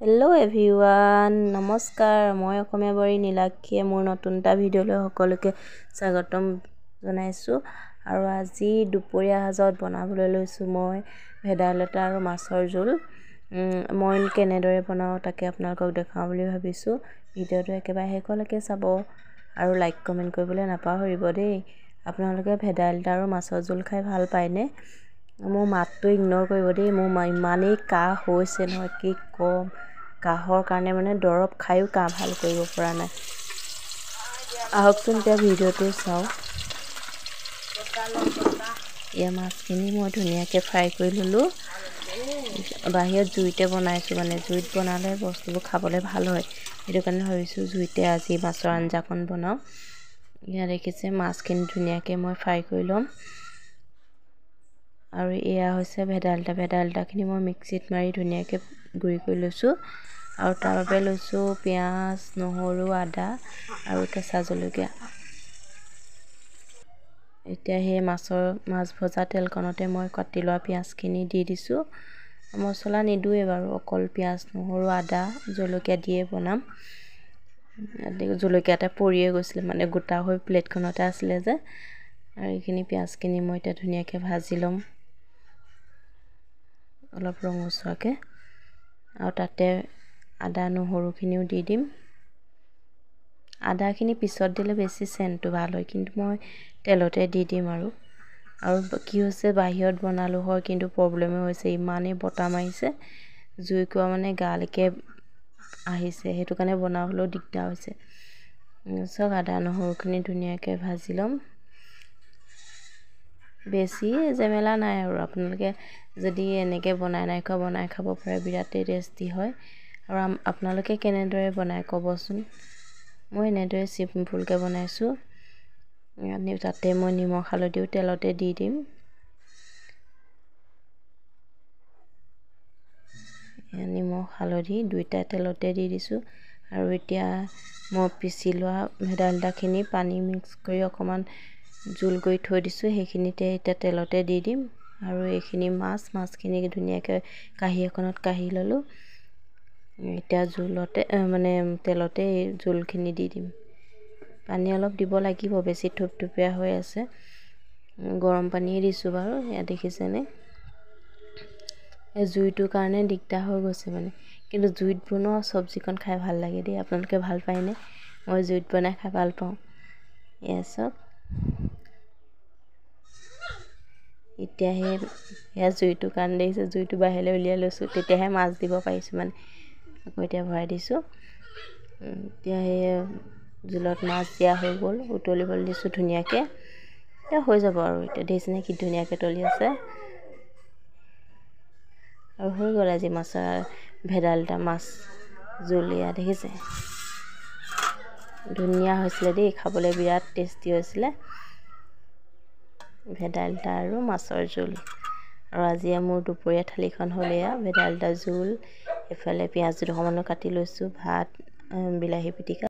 Hello' everyone, নমস্কাৰ। মই অসমীয়া বোৱাৰী নীলাক্ষীয়ে মোৰ নতুন এটা ভিডিঅ'লৈ সকলোকে স্বাগতম জনাইছোঁ। আৰু আজি দুপৰীয়া সাজত বনাবলৈ লৈছোঁ মই ভেদাইলতা আৰু মাছৰ জোল। মই কেনেদৰে বনাওঁ তাকে আপোনালোকক দেখাওঁ বুলি ভাবিছোঁ। ভিডিঅ'টো একেবাৰে শেষলৈকে চাব আৰু লাইক কমেণ্ট কৰিবলৈ নাপাহৰিব দেই। আপোনালোকে ভেদাইলতা আৰু মাছৰ জোল খাই ভাল পায়নে? মোৰ মাতটো ইগন'ৰ কৰিব দেই। মোৰ ইমানেই কাহ হৈছে নহয়, কি ক'ম। কাহৰ কাৰণে দৰৱ খায়ো কাহ ভাল কৰিব পৰা নাই। আহকচোন এতিয়া ভিডিঅ'টো চাওঁ। এয়া মাছখিনি মই ধুনীয়াকৈ ফ্ৰাই কৰি ল'লোঁ। বাহিৰত জুইতে বনাইছোঁ, জুইত বনালে বস্তুবোৰ খাবলৈ ভাল হয়। সেইটো কাৰণে ভাবিছোঁ জুইতে আজি মাছৰ আঞ্জাখন বনাওঁ। এয়া দেখিছে মাছখিনি ধুনীয়াকৈ মই ফ্ৰাই কৰি ল'ম। আৰু এয়া হৈছে ভেদাইলতাখিনি মই মিক্সিত মাৰি ধুনীয়াকৈ গুড়ি কৰি লৈছোঁ। আৰু তাৰ বাবে লৈছোঁ পিঁয়াজ, নহৰু, আদা আৰু কেঁচা জলকীয়া। এতিয়া সেই মাছ ভজা তেলকণতে মই কাটি লোৱা পিঁয়াজখিনি দি দিছোঁ। মছলা নিদোঁৱেই বাৰু, অকল পিঁয়াজ, নহৰু, আদা, জলকীয়া দিয়ে বনাম। জলকীয়া এটা পৰিয়ে গৈছিলে, গোটা হৈ প্লেটখনতে আছিলে যে। আৰু এইখিনি পিঁয়াজখিনি মই এতিয়া ধুনীয়াকৈ ভাজি ল'ম, অলপ ৰঙচুৱাকৈ। আৰু তাতে আদা নহৰুখিনিও দি দিম। আদাখিনি পিছত দিলে বেছি চেণ্টটো ভাল হয়, কিন্তু মই তেলতে দি দিম। আৰু কি হৈছে, বাহিৰত বনালোঁ হয়, কিন্তু প্ৰব্লেমে হৈছে, ইমানেই বতাহ মাৰিছে, জুইকুৰা গালৈকে আহিছে। সেইটো কাৰণে বনাবলৈও দিগদাৰ হৈছে। চাওক, আদা নহৰুখিনি ধুনীয়াকৈ ভাজি ল'ম। বেছি জেমেলা নাই আৰু আপোনালোকে যদি এনেকৈ বনাই খাব পাৰে, বিৰাটেই টেষ্টি হয়। আৰু আপোনালোকে কেনেদৰে বনাই ক'বচোন। মই এনেদৰে চিম্পুলকৈ বনাইছোঁ। তাতে মই নিমখ হালধিও তেলতে দি দিম। নিমখ হালধি দুইটা তেলতে দি দিছোঁ। আৰু এতিয়া মই পিচি লোৱা ভেদাইলতাখিনি পানী মিক্স কৰি অকণমান জোল কৰি থৈ দিছোঁ, সেইখিনিতে এতিয়া তেলতে দি দিম। আৰু এইখিনি মাছখিনি ধুনীয়াকৈ কাঁহী এখনত কাঢ়ি ল'লোঁ। এতিয়া তেলতে এই জোলখিনি দি দিম। পানী অলপ দিব লাগিব, বেছি থুপথুপীয়া হৈ আছে। গৰম পানীয়ে দিছোঁ বাৰু, এয়া দেখিছেনে। এই জুইটোৰ কাৰণে দিগদাৰ হৈ গৈছে কিন্তু জুইত বনোৱা চব্জিকণ খাই ভাল লাগে দেই। আপোনালোকে ভাল পায়নে? মই জুইত বনাই খাই ভাল পাওঁ। এয়া চাওক, এতিয়া সেয়া জুইটোৰ কাৰণে দেখিছে, জুইটো বাহিৰলৈ উলিয়াই লৈছোঁ, তেতিয়াহে মাছ দিব পাৰিছোঁ। আকৌ এতিয়া ভৰাই দিছোঁ। এতিয়া সেই জোলত মাছ দিয়া হৈ গ'ল, উতলিবলৈ দিছোঁ ধুনীয়াকৈ। এতিয়া হৈ যাব আৰু। এতিয়া দেখিছেনে কি ধুনীয়াকৈ উতলি আছে। আৰু হৈ গ'ল আজি ভেদাইলতা মাছ জোল। এয়া দেখিছে, ধুনীয়া হৈছিলে দেই, খাবলৈ বিৰাট টেষ্টি হৈছিলে। ভেদাইলতা আৰু মাছৰ জোল। আৰু আজি মোৰ দুপৰীয়া থালিখন হ'ল এয়া ভেদাইলতা জোল, এইফালে পিঁয়াজ দুডখৰমানো কাটি লৈছোঁ, ভাত, বিলাহী পিটিকা।